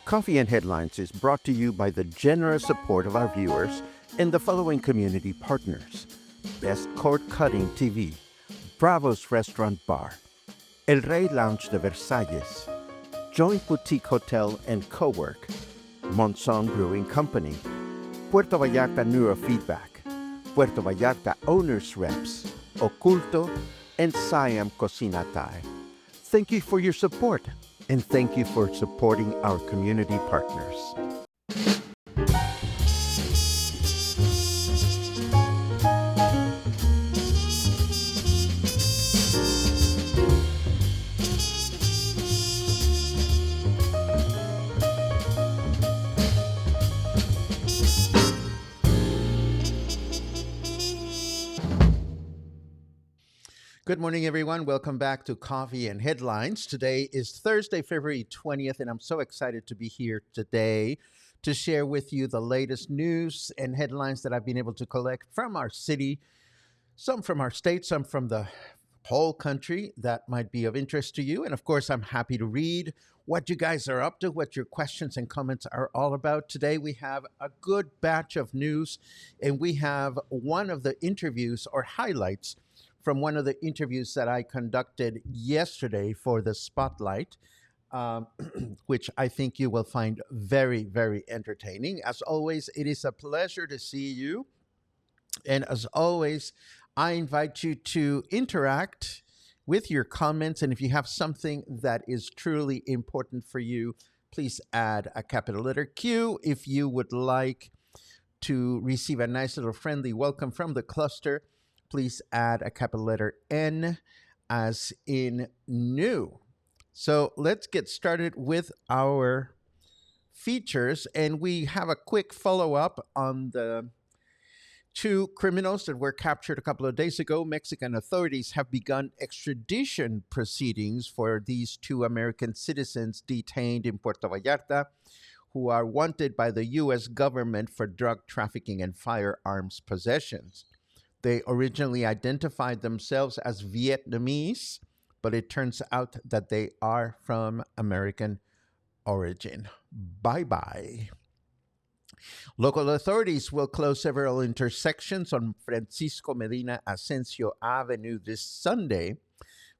Coffee and Headlines is brought to you by the generous support of our viewers and the following community partners: Best Cord Cutting TV, Bravo's Restaurant Bar, El Rey Lounge de Versalles, Joint Boutique Hotel and Cowork, Monson Brewing Company, Puerto Vallarta Neurofeedback, Puerto Vallarta Owners Reps, Oculto, and Siam Cocina Thai. Thank you for your support, and thank you for supporting our community partners. Good morning, everyone. Welcome back to Coffee and Headlines. Today is Thursday, February 20th, and I'm so excited to be here today to share with you the latest news and headlines that I've been able to collect from our city, some from our state, some from the whole country that might be of interest to you. And of course, I'm happy to read what you guys are up to, what your questions and comments are all about. Today, we have a good batch of news, and we have one of the interviews or highlights from one of the interviews that I conducted yesterday for the Spotlight, which I think you will find very, very entertaining. As always, it is a pleasure to see you. And as always, I invite you to interact with your comments. And if you have something that is truly important for you, please add a capital letter Q. If you would like to receive a nice little friendly welcome from the cluster, please add a capital letter N as in new. So let's get started with our features. And we have a quick follow-up on the two criminals that were captured a couple of days ago. Mexican authorities have begun extradition proceedings for these two American citizens detained in Puerto Vallarta, who are wanted by the U.S. government for drug trafficking and firearms possessions. They originally identified themselves as Vietnamese, but it turns out that they are from American origin. Bye-bye. Local authorities will close several intersections on Francisco Medina Asensio Avenue this Sunday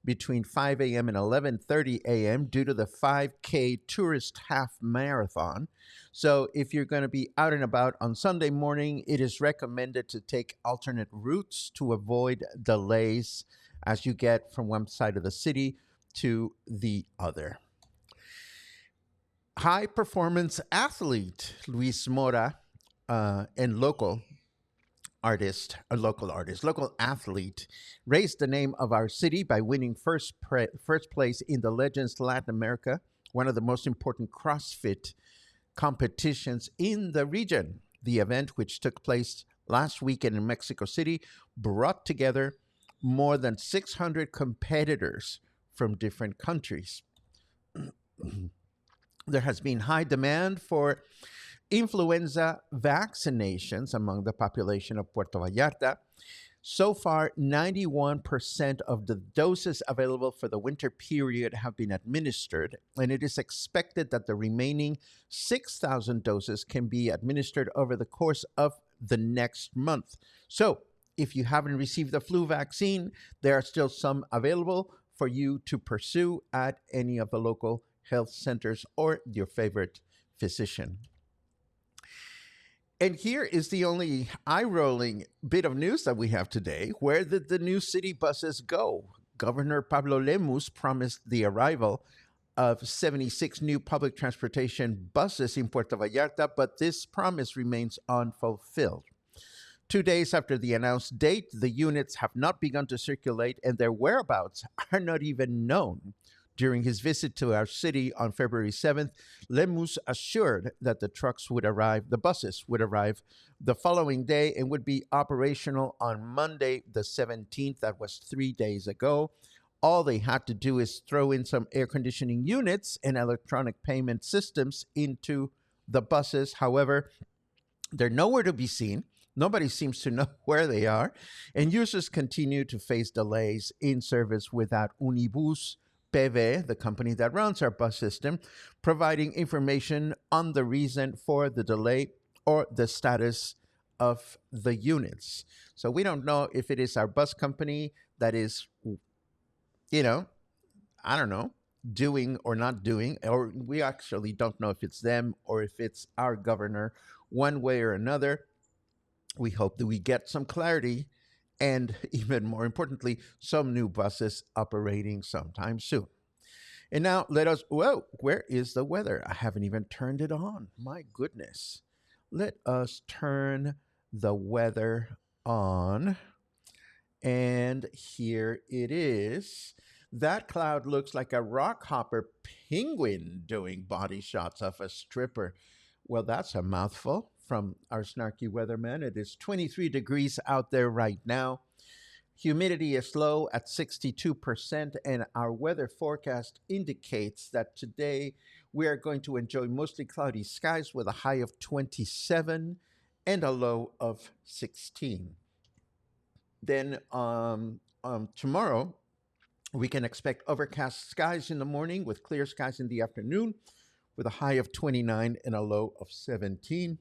between 5 a.m. and 11:30 a.m. due to the 5K tourist half marathon. So if you're going to be out and about on Sunday morning, it is recommended to take alternate routes to avoid delays as you get from one side of the city to the other. High performance athlete Luis Mora and local athlete, raised the name of our city by winning first place in the Legends Latin America, one of the most important CrossFit competitions in the region. The event, which took place last weekend in Mexico City, brought together more than 600 competitors from different countries. There has been high demand for influenza vaccinations among the population of Puerto Vallarta. So far, 91% of the doses available for the winter period have been administered, and it is expected that the remaining 6,000 doses can be administered over the course of the next month. So, if you haven't received the flu vaccine, there are still some available for you to pursue at any of the local health centers or your favorite physician. And here is the only eye-rolling bit of news that we have today. Where did the new city buses go? Governor Pablo Lemus promised the arrival of 76 new public transportation buses in Puerto Vallarta, but this promise remains unfulfilled. 2 days after the announced date, the units have not begun to circulate, and their whereabouts are not even known. During his visit to our city on February 7th, Lemus assured that the buses would arrive the following day and would be operational on Monday, the 17th. That was 3 days ago. All they had to do is throw in some air conditioning units and electronic payment systems into the buses. However, they're nowhere to be seen. Nobody seems to know where they are, and users continue to face delays in service without Unibus PV, the company that runs our bus system, providing information on the reason for the delay or the status of the units. So we don't know if it is our bus company that is, you know, I don't know, doing or not doing, or we actually don't know if it's them or if it's our governor, one way or another. We hope that we get some clarity and, even more importantly, some new buses operating sometime soon. And now let us, whoa, where is the weather? I haven't even turned it on. My goodness. Let us turn the weather on. And here it is. That cloud looks like a rockhopper penguin doing body shots of a stripper. Well, that's a mouthful from our snarky weatherman. It is 23 degrees out there right now. Humidity is low at 62%, and our weather forecast indicates that today we are going to enjoy mostly cloudy skies with a high of 27 and a low of 16. Then tomorrow, we can expect overcast skies in the morning with clear skies in the afternoon with a high of 29 and a low of 17.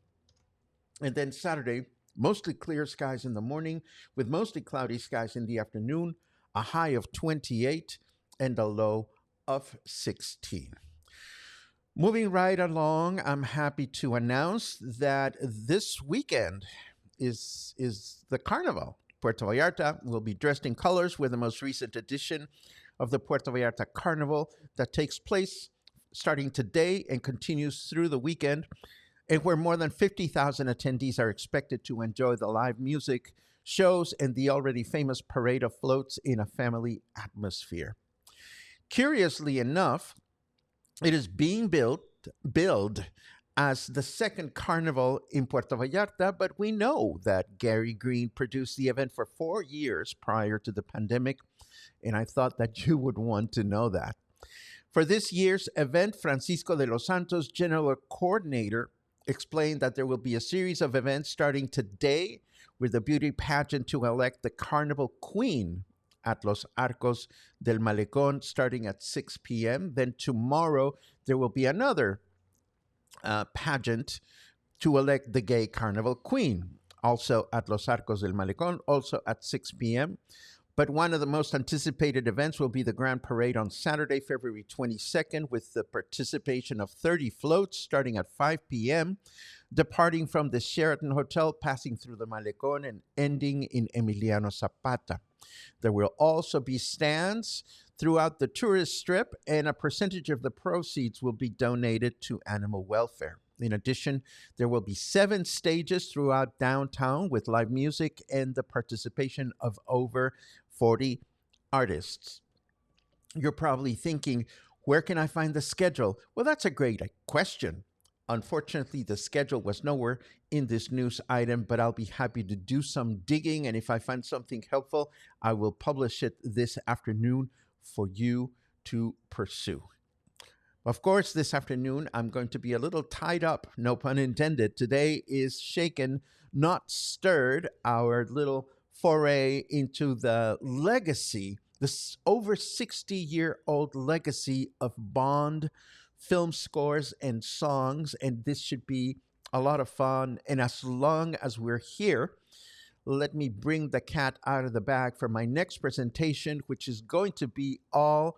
And then Saturday, mostly clear skies in the morning with mostly cloudy skies in the afternoon, a high of 28 and a low of 16. Moving right along, I'm happy to announce that this weekend is the Carnival. Puerto Vallarta will be dressed in colors with the most recent edition of the Puerto Vallarta Carnival that takes place starting today and continues through the weekend, and where more than 50,000 attendees are expected to enjoy the live music, shows, and the already famous parade of floats in a family atmosphere. Curiously enough, it is being billed as the second carnival in Puerto Vallarta, but we know that Gary Green produced the event for 4 years prior to the pandemic, and I thought that you would want to know that. For this year's event, Francisco de los Santos, general coordinator, explained that there will be a series of events starting today with a beauty pageant to elect the Carnival Queen at Los Arcos del Malecón starting at 6 p.m. Then tomorrow, there will be another pageant to elect the gay Carnival Queen, also at Los Arcos del Malecón, also at 6 p.m. But one of the most anticipated events will be the Grand Parade on Saturday, February 22nd, with the participation of 30 floats starting at 5 p.m., departing from the Sheraton Hotel, passing through the Malecón, and ending in Emiliano Zapata. There will also be stands throughout the tourist strip, and a percentage of the proceeds will be donated to animal welfare. In addition, there will be 7 stages throughout downtown with live music and the participation of over 40 artists. You're probably thinking, where can I find the schedule? Well, that's a great question. Unfortunately, the schedule was nowhere in this news item, but I'll be happy to do some digging. And if I find something helpful, I will publish it this afternoon for you to pursue. Of course, this afternoon, I'm going to be a little tied up, no pun intended. Today is shaken, not stirred, our little foray into the legacy, this over 60-year-old legacy of Bond film scores and songs. And this should be a lot of fun. And as long as we're here, let me bring the cat out of the bag for my next presentation, which is going to be all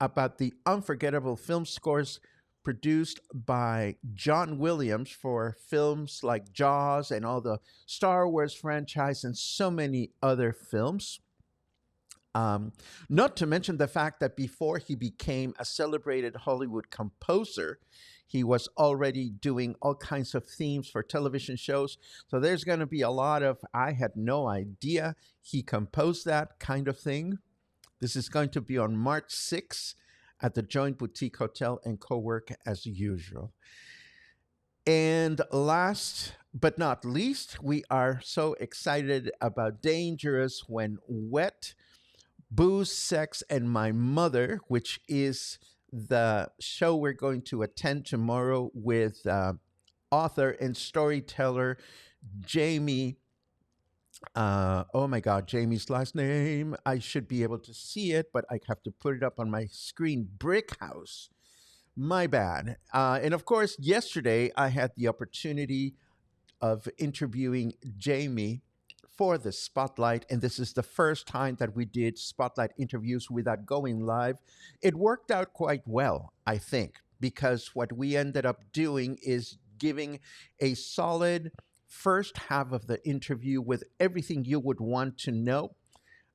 about the unforgettable film scores produced by John Williams for films like Jaws and all the Star Wars franchise and so many other films. Not to mention the fact that before he became a celebrated Hollywood composer, he was already doing all kinds of themes for television shows. So there's going to be a lot of, I had no idea he composed that kind of thing. This is going to be on March 6th at the Joint Boutique Hotel and Co-work as usual. And last but not least, we are so excited about Dangerous When Wet, Booze, Sex, and My Mother, which is the show we're going to attend tomorrow with author and storyteller Jamie Oh my God, Jamie's last name. I should be able to see it, but I have to put it up on my screen. Brickhouse. My bad. And of course, yesterday I had the opportunity of interviewing Jamie for the Spotlight. And this is the first time that we did Spotlight interviews without going live. It worked out quite well, I think, because what we ended up doing is giving a solid first half of the interview with everything you would want to know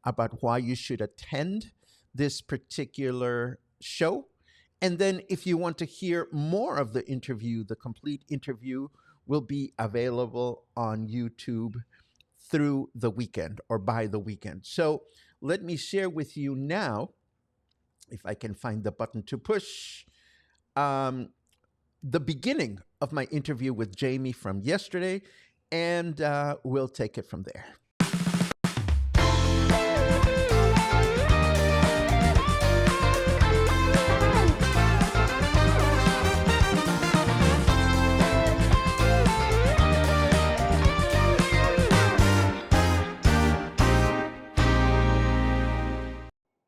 about why you should attend this particular show. And then, if you want to hear more of the interview, the complete interview will be available on YouTube through the weekend or by the weekend. So, let me share with you now, if I can find the button to push, um, the beginning of my interview with Jamie from yesterday, and we'll take it from there.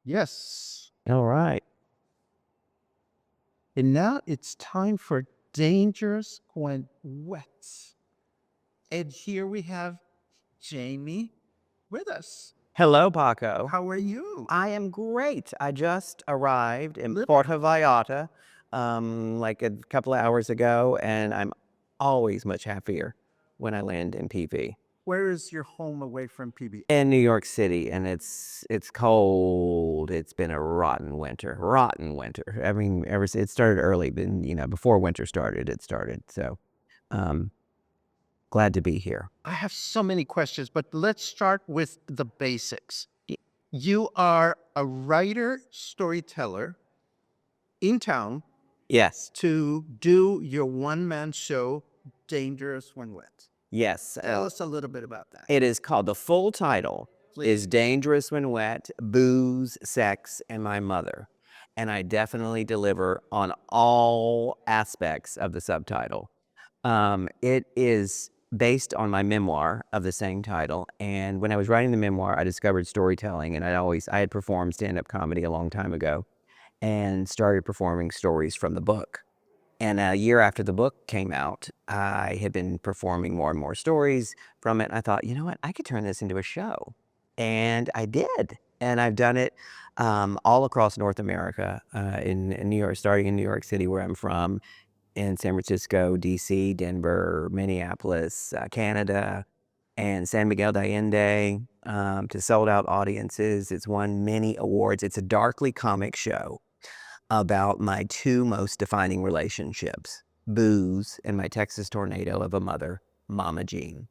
Yes. All right. And now it's time for Dangerous When Wet. And here we have Jamie with us. Hello, Paco. How are you? I am great. I just arrived in Living. Puerto Vallarta like a couple of hours ago, and I'm always much happier when I land in PV. Where is your home away from PB? In New York City, and it's cold. It's been a rotten winter. Rotten winter. I mean, it started early, but before winter started, it started. So, glad to be here. I have so many questions, but let's start with the basics. You are a writer, storyteller in town Yes. to do your one-man show, Dangerous When Wet. Yes. Tell us a little bit about that. It is called, the full title is Dangerous When Wet, Booze, Sex, and My Mother. And I definitely deliver on all aspects of the subtitle. It is based on my memoir of the same title. And when I was writing the memoir, I discovered storytelling, and I had performed stand-up comedy a long time ago and started performing stories from the book. And a year after the book came out, I had been performing more and more stories from it. And I thought, you know what, I could turn this into a show. And I did. And I've done it all across North America, in New York, starting in New York City, where I'm from, in San Francisco, DC, Denver, Minneapolis, Canada, and San Miguel de Allende, to sold out audiences. It's won many awards. It's a darkly comic show about my two most defining relationships, booze and my Texas tornado of a mother, Mama Jean.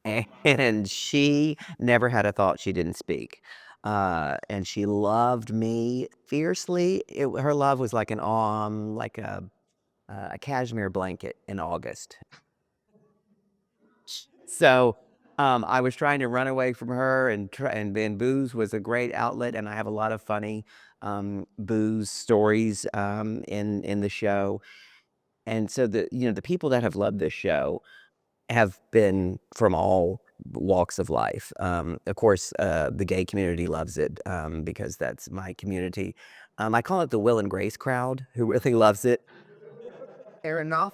And she never had a thought she didn't speak. And she loved me fiercely. Her love was like like a cashmere blanket in August. So I was trying to run away from her, and then booze was a great outlet, and I have a lot of funny booze stories in the show. And so the people that have loved this show have been from all walks of life. Of course, the gay community loves it, because that's my community. I call it the Will and Grace crowd, who really loves it. Fair enough.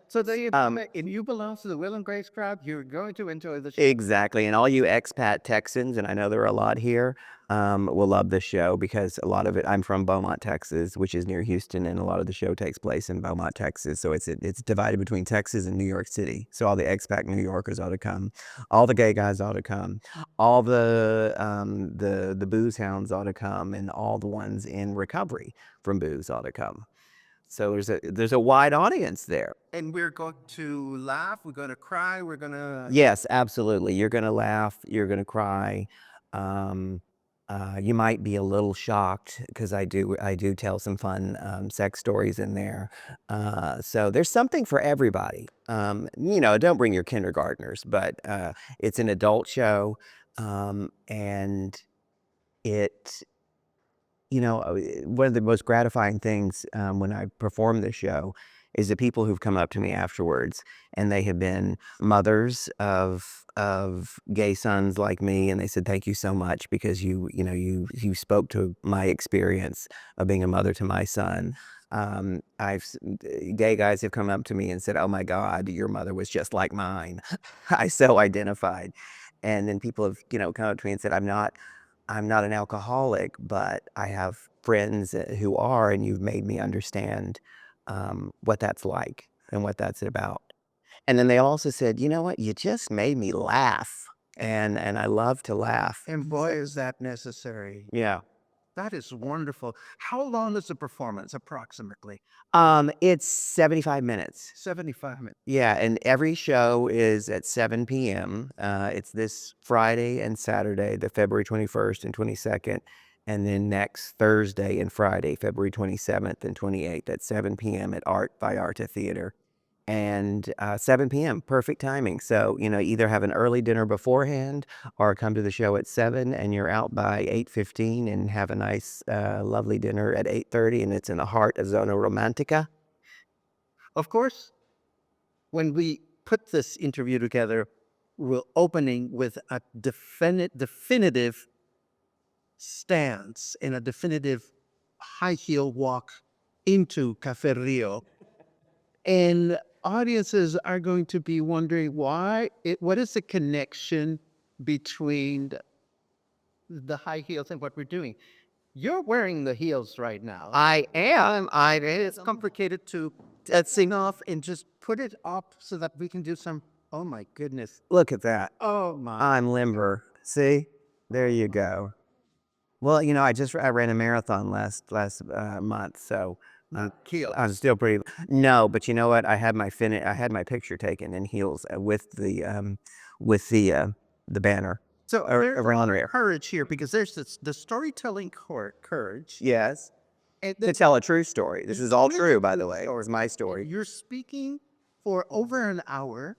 So if you belong to the Will and Grace crowd, you're going to enjoy the show. Exactly. And all you expat Texans, and I know there are a lot here, will love this show, because a lot of it, I'm from Beaumont, Texas, which is near Houston, and a lot of the show takes place in Beaumont, Texas. So it's divided between Texas and New York City. So all the expat New Yorkers ought to come. All the gay guys ought to come. All the booze hounds ought to come, and all the ones in recovery from booze ought to come. So there's a wide audience there. And we're going to laugh, we're going to cry, we're going to... Yes, absolutely. You're going to laugh, you're going to cry. You might be a little shocked, because I do tell some fun sex stories in there. So there's something for everybody. Don't bring your kindergartners, but it's an adult show, and it one of the most gratifying things when I perform this show is the people who've come up to me afterwards, and they have been mothers of gay sons like me, and they said, "Thank you so much because you spoke to my experience of being a mother to my son." Gay guys have come up to me and said, "Oh my God, your mother was just like mine." I so identified. And then people have, come up to me and said, I'm not an alcoholic, but I have friends who are, and you've made me understand what that's like and what that's about. And then they also said, you know what, you just made me laugh. And I love to laugh. And boy, is that necessary. Yeah. That is wonderful. How long is the performance approximately? It's 75 minutes. 75 minutes. Yeah, and every show is at 7 p.m. It's this Friday and Saturday, the February 21st and 22nd, and then next Thursday and Friday, February 27th and 28th at 7 p.m. at Art Vallarta Theater. And 7 p.m., perfect timing. So, either have an early dinner beforehand or come to the show at 7 and you're out by 8:15 and have a nice, lovely dinner at 8:30, and it's in the heart of Zona Romantica. Of course, when we put this interview together, we're opening with a definitive stance and a definitive high heel walk into Cafe Rio. And audiences are going to be wondering what is the connection between the high heels and what we're doing. You're wearing the heels right now. I am. It's complicated to sing off and just put it up so that we can do some. Oh my goodness. Look at that. Oh my. I'm limber. See? There you go. Well, I ran a marathon last month, so Heels. I'm still pretty. No, but you know what? I had my picture taken in heels with the banner So there's around there. courage here because there's the storytelling courage. Yes, And to tell a true story. This is all true, by the way. It was my story. You're speaking for over an hour,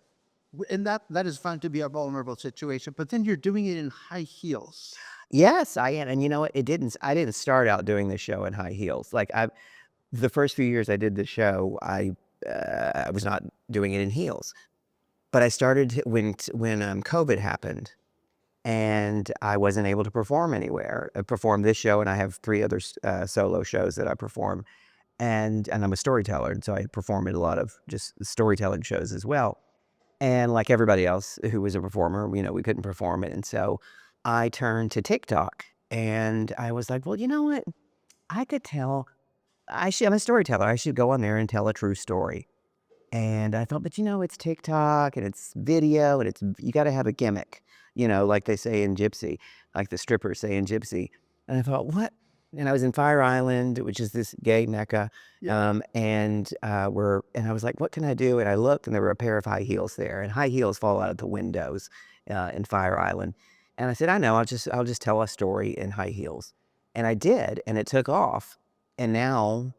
and that is found to be a vulnerable situation. But then you're doing it in high heels. Yes, I am, and you know what? I didn't start out doing the show in high heels. Like the first few years I did the show, I was not doing it in heels. But I started when COVID happened, and I wasn't able to perform anywhere. I performed this show, and I have 3 other solo shows that I perform, and I'm a storyteller, and so I perform at a lot of just storytelling shows as well. And like everybody else who was a performer, we couldn't perform it, and so I turned to TikTok, and I was like, well, you know what? I could tell. I'm a storyteller. I should go on there and tell a true story. And I thought, but it's TikTok and it's video and you got to have a gimmick, like they say in Gypsy, like the strippers say in Gypsy. And I thought, what? And I was in Fire Island, which is this gay mecca. And I was like, what can I do? And I looked, and there were a pair of high heels there, and high heels fall out of the windows in Fire Island. And I said, I know, I'll just tell a story in high heels. And I did, and it took off. And now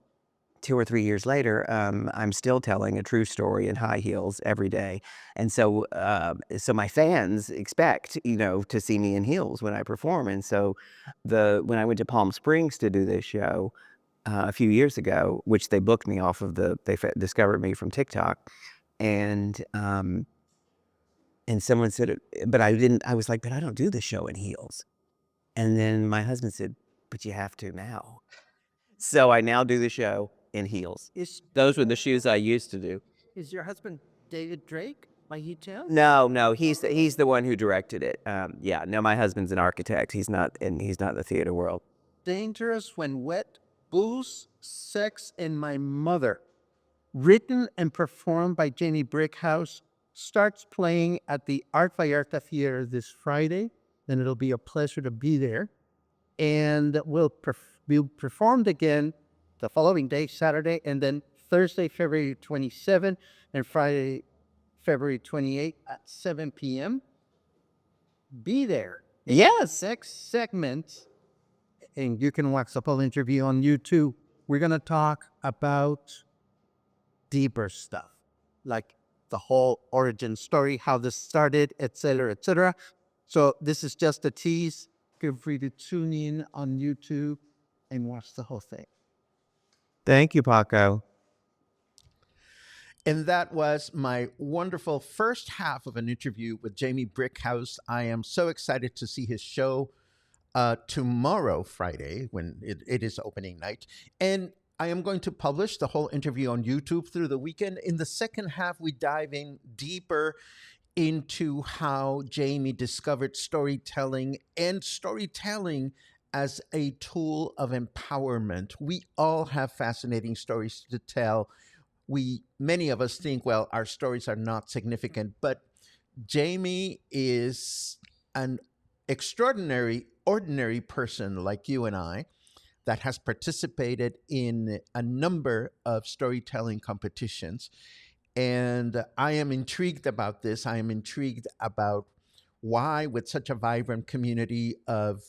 2 or 3 years later, I'm still telling a true story in high heels every day. And so my fans expect, to see me in heels when I perform. And so when I went to Palm Springs to do this show a few years ago, which they booked me off of they discovered me from TikTok. And someone said, but I didn't, I was like, but I don't do the show in heels. And then my husband said, but you have to now. So I now do the show in heels. Those were the shoes I used to do. Is your husband David Drake by any chance? No, he's the one who directed it. No, my husband's an architect. He's not in the theater world. Dangerous When Wet, Booze, Sex, and My Mother. Written and performed by Jamie Brickhouse, starts playing at the Art Vallarta Theater this Friday. Then it'll be a pleasure to be there. And we'll be performed again the following day, Saturday, and then Thursday, February 27th, and Friday, February 28th at 7 p.m. Be there. Yes. Next segment, and you can watch the whole interview on YouTube. We're going to talk about deeper stuff, like the whole origin story, how this started, etc., etc. So this is just a tease. Feel free to tune in on YouTube and watch the whole thing. Thank you, Paco. And that was my wonderful first half of an interview with Jamie Brickhouse. I am so excited to see his show tomorrow, Friday, when it is opening night. And I am going to publish the whole interview on YouTube through the weekend. In the second half, we dive in deeper into how Jamie discovered storytelling and storytelling as a tool of empowerment. We all have fascinating stories to tell. Many of us think, well, our stories are not significant, but Jamie is an extraordinary, ordinary person like you and I that has participated in a number of storytelling competitions. And I am intrigued about this. I am intrigued about why, with such a vibrant community of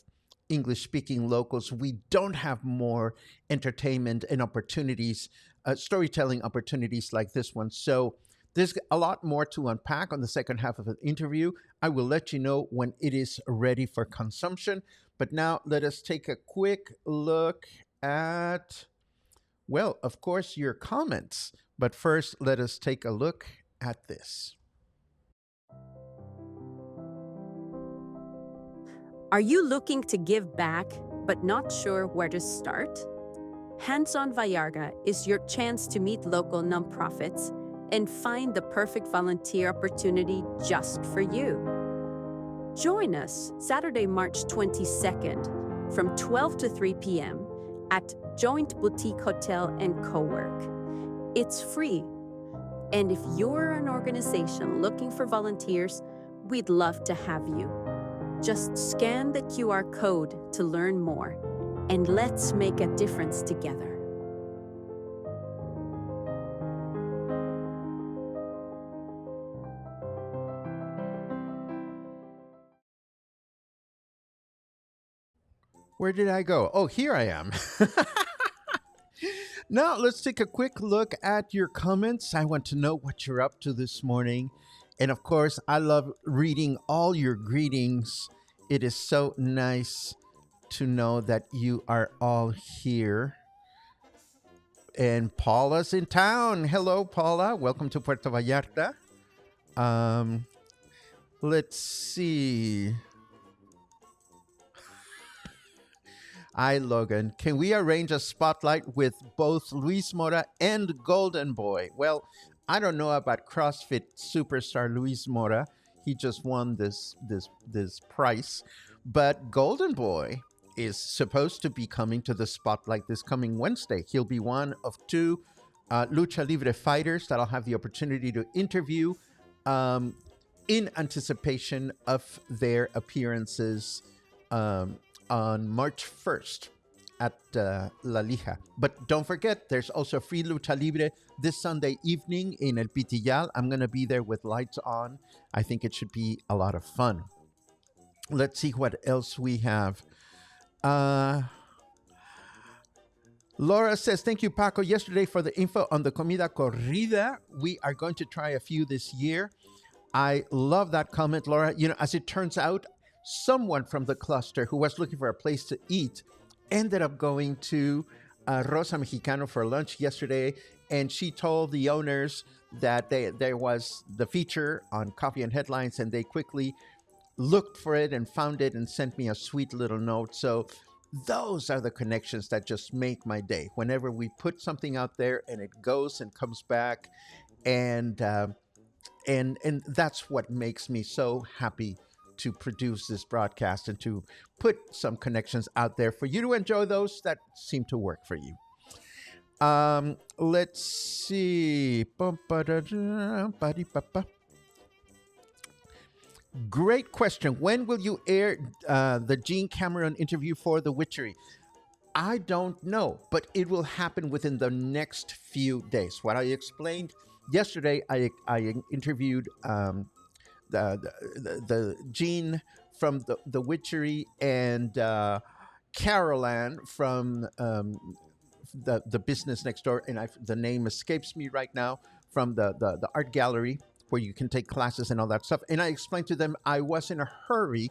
English speaking locals, we don't have more entertainment and opportunities, storytelling opportunities like this one. So there's a lot more to unpack on the second half of the interview. I will let you know when it is ready for consumption. But now let us take a quick look at, well, of course, your comments. But first, let us take a look at this. Are you looking to give back but not sure where to start? Hands on Vallarta is your chance to meet local nonprofits and find the perfect volunteer opportunity just for you. Join us Saturday, March 22nd from 12 to 3 p.m. at Joint Boutique Hotel and Co-work. It's free. And if you're an organization looking for volunteers, we'd love to have you. Just scan the QR code to learn more, and let's make a difference together. Where did I go? Oh, here I am. Now, let's take a quick look at your comments. I want to know what you're up to this morning. And of course, I love reading all your greetings. It is so nice to know that you are all here. And Paula's in town. Hello, Paula. Welcome to Puerto Vallarta. Let's see. Hi, Logan. Can we arrange a spotlight with both Luis Mora and Golden Boy? Well, I don't know about CrossFit superstar Luis Mora. He just won this prize. But Golden Boy is supposed to be coming to the spotlight this coming Wednesday. He'll be one of two Lucha Libre fighters that I'll have the opportunity to interview in anticipation of their appearances on March 1st at La Lija. But don't forget, there's also free Lucha Libre this Sunday evening in El Pitillal. I'm going to be there with lights on. I think it should be a lot of fun. Let's see what else we have. Laura says, thank you, Paco, yesterday for the info on the comida corrida. We are going to try a few this year. I love that comment, Laura. You know, as it turns out, someone from the cluster who was looking for a place to eat ended up going to Rosa Mexicano for lunch yesterday, and she told the owners that there was the feature on Coffee and Headlines, and they quickly looked for it and found it and sent me a sweet little note. So those are the connections that just make my day. Whenever we put something out there and it goes and comes back, and that's what makes me so happy to produce this broadcast and to put some connections out there for you to enjoy those that seem to work for you. Let's see. Great question. When will you air the Gene Cameron interview for The Witchery? I don't know, but it will happen within the next few days. What I explained yesterday, I interviewed the Gene from the Witchery and Carol Ann from the business next door, and the name escapes me right now, from the art gallery where you can take classes and all that stuff. And I explained to them I was in a hurry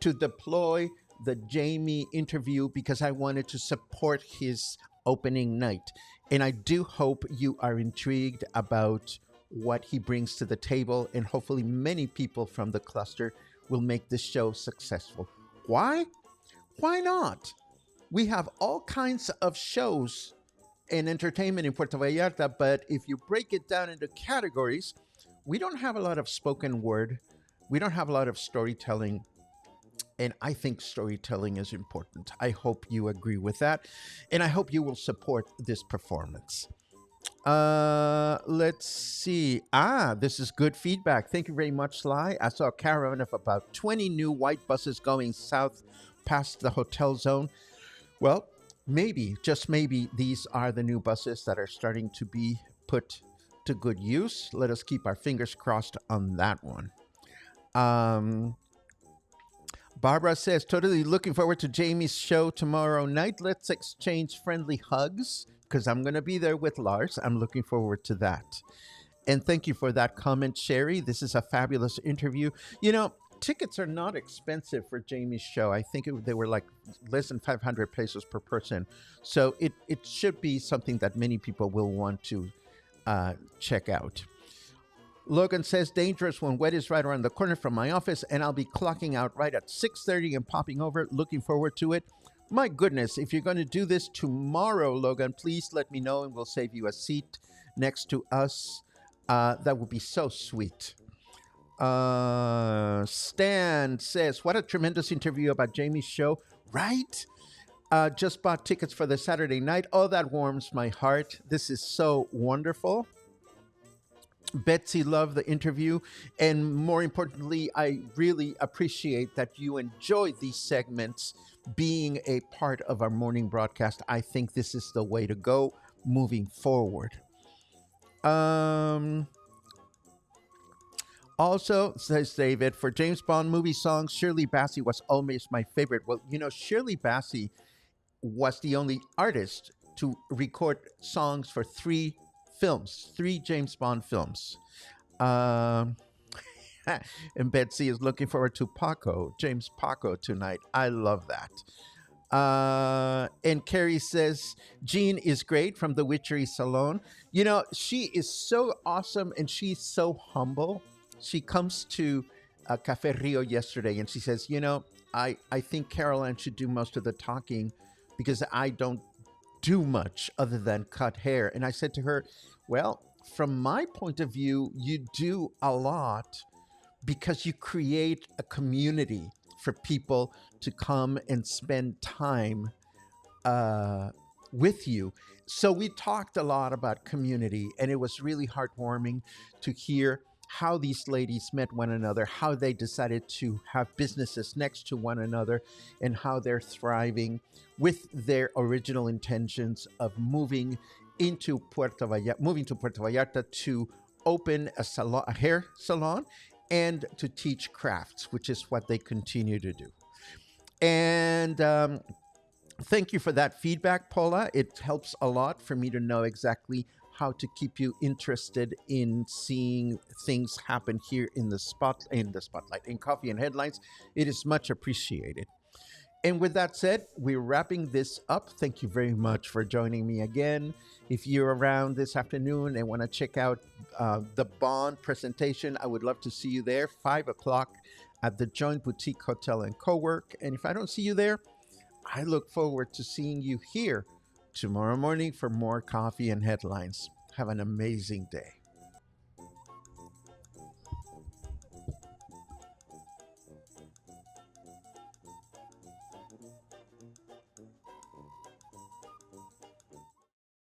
to deploy the Jamie interview because I wanted to support his opening night. And I do hope you are intrigued about what he brings to the table, and hopefully, many people from the cluster will make this show successful. Why? Why not? We have all kinds of shows and entertainment in Puerto Vallarta, but if you break it down into categories, we don't have a lot of spoken word. We don't have a lot of storytelling. And I think storytelling is important. I hope you agree with that. And I hope you will support this performance. Let's see. This is good feedback. Thank you very much, Sly. I saw a caravan of about 20 new white buses going south past the hotel zone. Well, maybe, just maybe, these are the new buses that are starting to be put to good use. Let us keep our fingers crossed on that one. Barbara says, totally looking forward to Jamie's show tomorrow night. Let's exchange friendly hugs because I'm going to be there with Lars. I'm looking forward to that. And thank you for that comment, Sherry. This is a fabulous interview. You know, tickets are not expensive for Jamie's show. I think they were like less than 500 pesos per person. So it should be something that many people will want to check out. Logan says, dangerous when wet is right around the corner from my office, and I'll be clocking out right at 6:30 and popping over. Looking forward to it. My goodness, if you're going to do this tomorrow, Logan, please let me know and we'll save you a seat next to us. That would be so sweet. Stan says, what a tremendous interview about Jamie's show, right? Just bought tickets for the Saturday night. Oh, that warms my heart. This is so wonderful. Betsy loved the interview, and more importantly, I really appreciate that you enjoy these segments being a part of our morning broadcast. I think this is the way to go moving forward. Also, says David, for James Bond movie songs, Shirley Bassey was always my favorite. Well, you know, Shirley Bassey was the only artist to record songs for three James Bond films. And Betsy is looking forward to James Paco tonight. I love that. And Carrie says, Jean is great from the Witchery Salon. You know, she is so awesome and she's so humble. She comes to Cafe Rio yesterday and she says, you know, I think Caroline should do most of the talking because I don't do much other than cut hair. And I said to her, well, from my point of view, you do a lot because you create a community for people to come and spend time with you. So we talked a lot about community, and it was really heartwarming to hear how these ladies met one another, how they decided to have businesses next to one another, and how they're thriving with their original intentions of moving to Puerto Vallarta to open a hair salon and to teach crafts, which is what they continue to do. And thank you for that feedback, Paula. It helps a lot for me to know exactly how to keep you interested in seeing things happen here in the spotlight, in Coffee and Headlines. It is much appreciated. And with that said, we're wrapping this up. Thank you very much for joining me again. If you're around this afternoon and want to check out the Bond presentation, I would love to see you there, 5 o'clock at the Joint Boutique Hotel and Co-work. And if I don't see you there, I look forward to seeing you here tomorrow morning for more Coffee and Headlines. Have an amazing day.